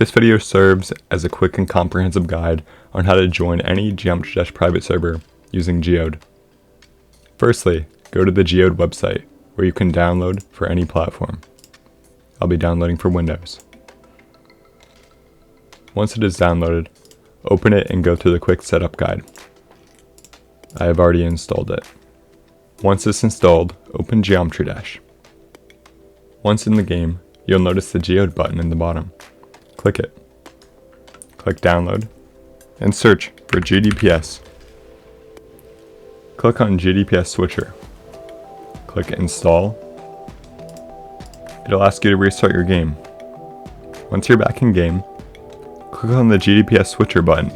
This video serves as a quick and comprehensive guide on how to join any Geometry Dash private server using Geode. Firstly, go to the Geode website where you can download for any platform. I'll be downloading for Windows. Once it is downloaded, open it and go through the quick setup guide. I have already installed it. Once it's installed, open Geometry Dash. Once in the game, you'll notice the Geode button in the bottom. Click it. Click Download and search for GDPS. Click on GDPS Switcher. Click Install. It'll ask you to restart your game. Once you're back in game, click on the GDPS Switcher button.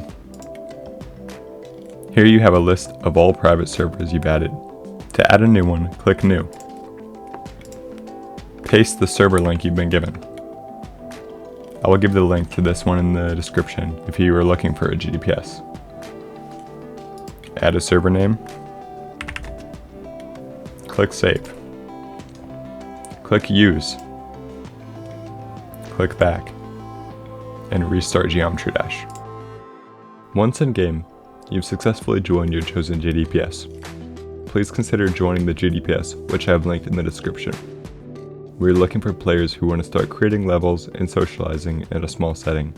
Here you have a list of all private servers you've added. To add a new one, click New. Paste the server link you've been given. I will give the link to this one in the description if you are looking for a GDPS. Add a server name. Click Save. Click Use. Click Back. And restart Geometry Dash. Once in game, you've successfully joined your chosen GDPS. Please consider joining the GDPS, which I have linked in the description. We're looking for players who want to start creating levels and socializing in a small setting.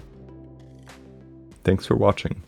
Thanks for watching.